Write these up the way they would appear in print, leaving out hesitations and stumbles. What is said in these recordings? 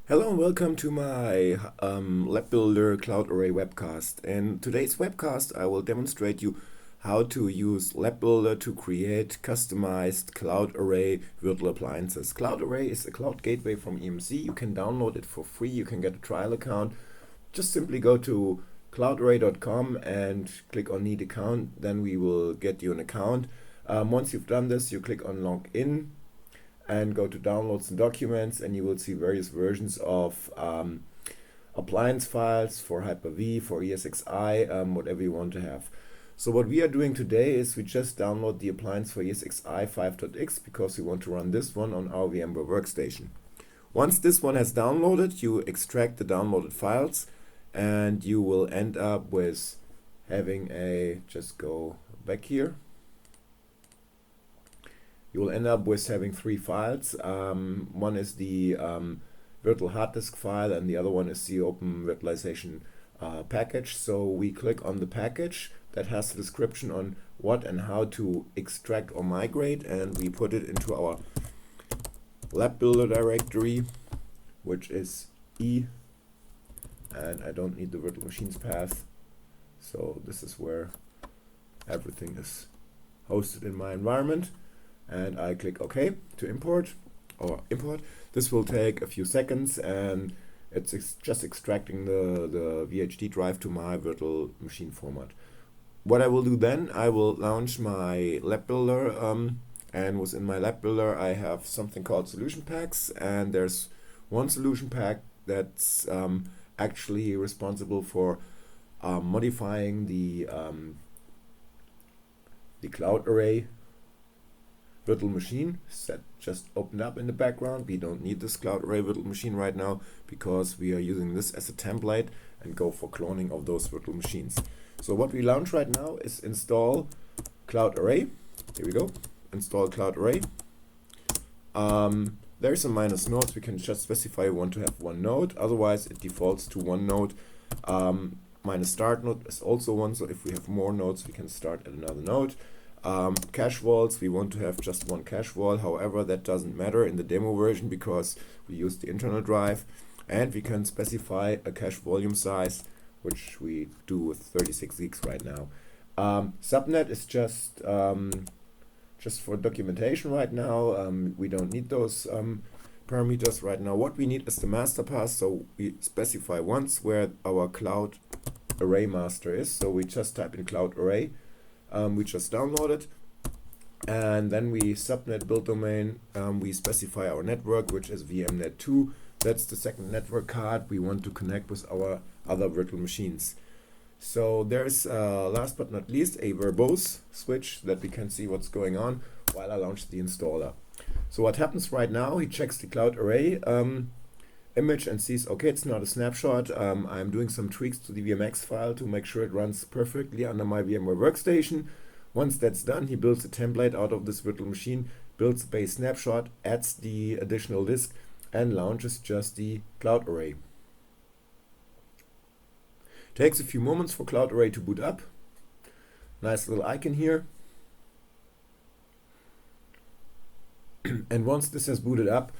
Hello and welcome to my Lab Builder cloudarray webcast. In today's webcast, I will demonstrate you how to use Lab Builder to create customized cloudarray virtual appliances. Cloudarray is a cloud gateway from EMC. You can download it for free. You can get a trial account. Just simply go to cloudarray.com and click on Need Account. Then we will get you an account. Once you've done this, you click on Login and go to Downloads and Documents, and you will see various versions of appliance files for Hyper-V, for ESXi, whatever you want to have. So what we are doing today is we just download the appliance for ESXi 5.x because we want to run this one on our VMware workstation. Once this one has downloaded, you extract the downloaded files, and you will end up with having just go back here. You will end up with having three files. One is the virtual hard disk file, and the other one is the open virtualization package. So we click on the package that has the description on what and how to extract or migrate, and we put it into our Lab Builder directory, which is E, and I don't need the virtual machines path. So this is where everything is hosted in my environment. And I click OK to import. This will take a few seconds, and it's just extracting the VHD drive to my virtual machine format. What I will do then, I will launch my Lab Builder, and within my Lab Builder I have something called solution packs, and there's one solution pack that's actually responsible for modifying the cloudarray virtual machine that just opened up in the background. We don't need this cloudarray virtual machine right now because we are using this as a template and go for cloning of those virtual machines. So what we launch right now is install cloudarray. Here we go. Install cloudarray. There's some minus nodes. We can just specify we want to have one node. Otherwise, it defaults to one node. Minus start node is also one. So if we have more nodes, we can start at another node. Cache walls, we want to have just one cache wall. However, that doesn't matter in the demo version because we use the internal drive, and we can specify a cache volume size, which we do with 36 gigs right now. Subnet is just for documentation right now. We don't need those parameters right now. What we need is the master path, so we specify once where our cloud array master is. So we just type in cloud array. We just download it, and then we subnet build domain. We specify our network, which is vmnet2. That's the second network card we want to connect with our other virtual machines. So there's last but not least a verbose switch that we can see what's going on while I launch the installer. So what happens right now, he checks the cloud array image and sees, okay, it's not a snapshot. I'm doing some tweaks to the VMX file to make sure it runs perfectly under my VMware workstation. Once that's done, he builds a template out of this virtual machine, builds a base snapshot, adds the additional disk, and launches just the cloudarray. Takes a few moments for cloudarray to boot up. Nice little icon here. And once this has booted up,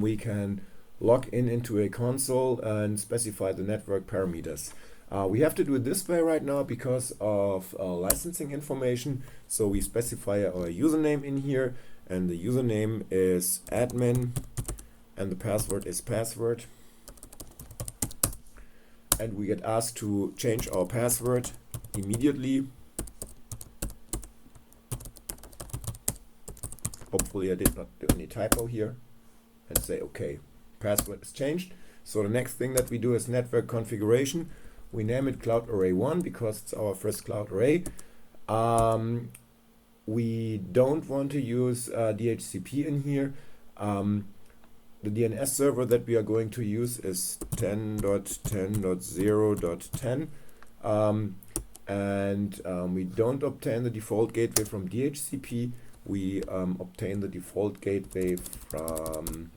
we can log into a console and specify the network parameters. We have to do it this way right now because of licensing information. So we specify our username in here, and the username is admin, and the password is password. And we get asked to change our password immediately. Hopefully I did not do any typo here, and say OK. Password is changed. So the next thing that we do is network configuration. We name it cloudarray 1 because it's our first cloudarray. We don't want to use DHCP in here. The DNS server that we are going to use is 10.10.0.10, and we don't obtain the default gateway from DHCP. We obtain the default gateway from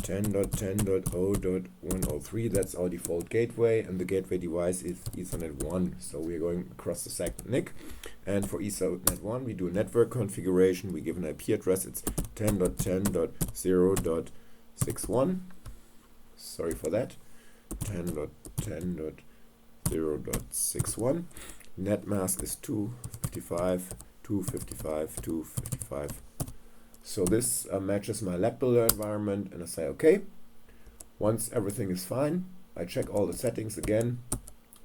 10.10.0.103, that's our default gateway, and the gateway device is Ethernet 1, so we're going across the second NIC. And for Ethernet 1 we do a network configuration, we give an IP address, it's 10.10.0.61, sorry for that, 10.10.0.61. net mask is 255, 255, 255. So this matches my lab builder environment, and I say OK. Once everything is fine, I check all the settings again,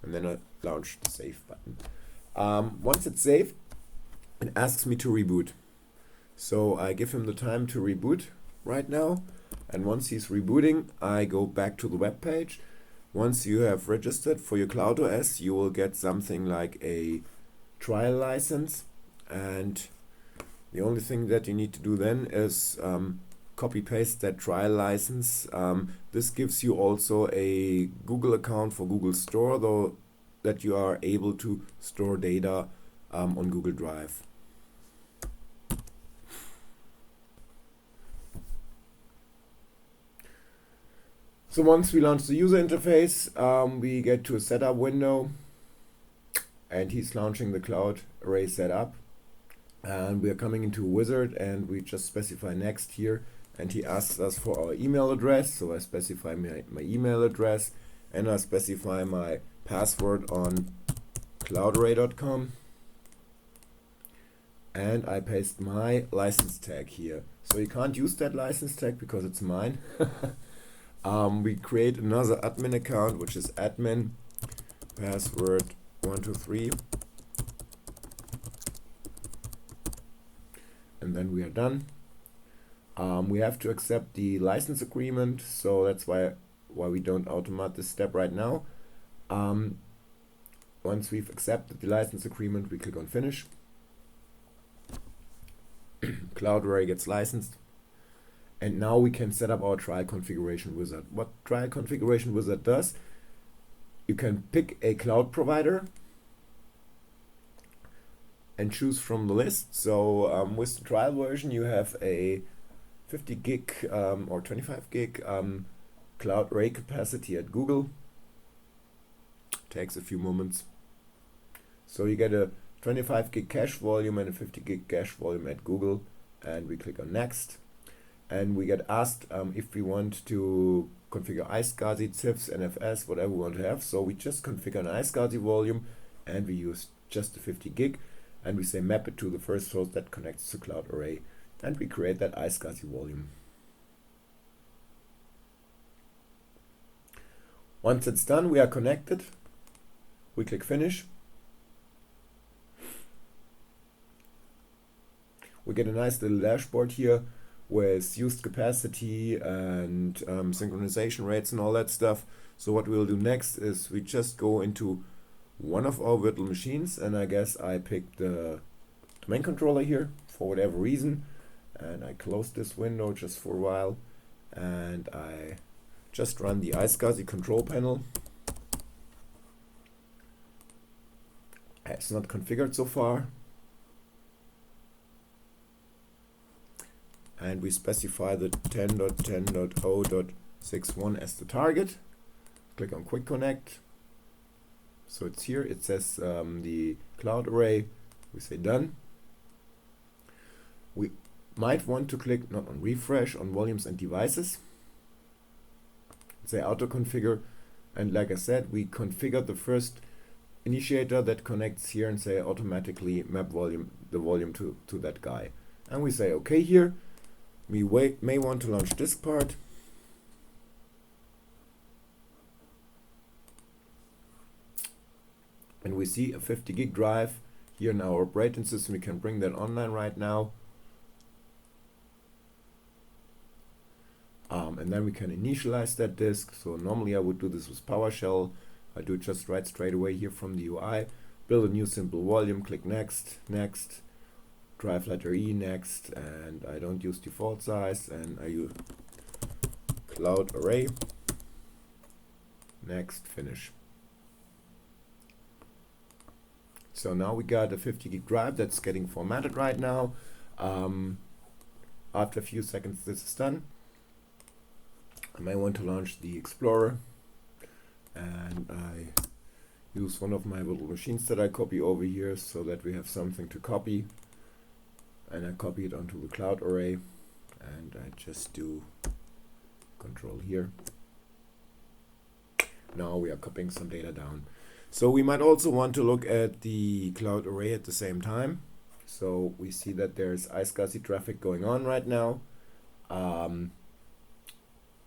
and then I launch the save button. Once it's saved, it asks me to reboot. So I give him the time to reboot right now, and once he's rebooting, I go back to the web page. Once you have registered for your CloudOS, you will get something like a trial license, and the only thing that you need to do then is copy paste that trial license. This gives you also a Google account for Google Store, though that you are able to store data on Google Drive. So once we launch the user interface, we get to a setup window, and he's launching the cloudarray setup. And we are coming into a wizard, and we just specify next here, and he asks us for our email address. So I specify my email address, and I specify my password on cloudarray.com, and I paste my license tag here. So you can't use that license tag because it's mine. We create another admin account, which is admin password 123. And then we are done. We have to accept the license agreement, so that's why we don't automate this step right now. Once we've accepted the license agreement, we click on finish. cloudarray gets licensed, and now we can set up our trial configuration wizard. What trial configuration wizard does, you can pick a cloud provider and choose from the list. So with the trial version, you have a 50 gig or 25 gig cloudarray capacity at Google. Takes a few moments. So you get a 25 gig cache volume and a 50 gig cache volume at Google, and we click on next, and we get asked if we want to configure iscsi, CIFS, NFS, whatever we want to have. So we just configure an iscsi volume, and we use just the 50 gig. And we say map it to the first host that connects to cloudarray, and we create that iscsi volume. Once it's done, we are connected. We click finish. We get a nice little dashboard here with used capacity and synchronization rates and all that stuff. So what we'll do next is we just go into one of our virtual machines, and I guess I picked the domain controller here for whatever reason, and I close this window just for a while, and I just run the iscsi control panel. It's not configured so far, and we specify the 10.10.0.61 as the target. Click on quick connect. So it's here, it says the cloudarray, we say done. We might want to click not on refresh, on volumes and devices. Say auto configure, and like I said, we configure the first initiator that connects here and say automatically map volume, the volume to that guy. And we say OK here. We may want to launch disk part. And we see a 50 gig drive here in our operating system. We can bring that online right now. And then we can initialize that disk. So normally I would do this with PowerShell. I do it just right straight away here from the UI. Build a new simple volume, click next, next, drive letter E, next, and I don't use default size, and I use cloudarray, next, finish. So now we got a 50 gig drive that's getting formatted right now. After a few seconds this is done. I may want to launch the Explorer, and I use one of my little machines that I copy over here so that we have something to copy, and I copy it onto the cloudarray, and I just do control here. Now we are copying some data down. So we might also want to look at the cloudarray at the same time. So we see that there's iscsi traffic going on right now.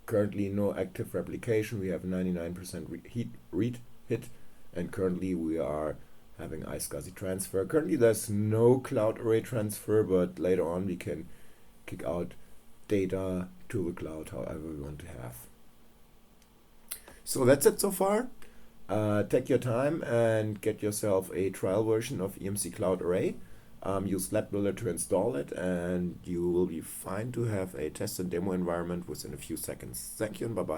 Currently no active replication. We have 99% read hit, and currently we are having iscsi transfer. Currently there's no cloudarray transfer, but later on we can kick out data to the cloud however we want to have. So that's it so far. Take your time and get yourself a trial version of EMC cloudarray. Use Lab Builder to install it, and you will be fine to have a test and demo environment within a few seconds. Thank you and bye-bye.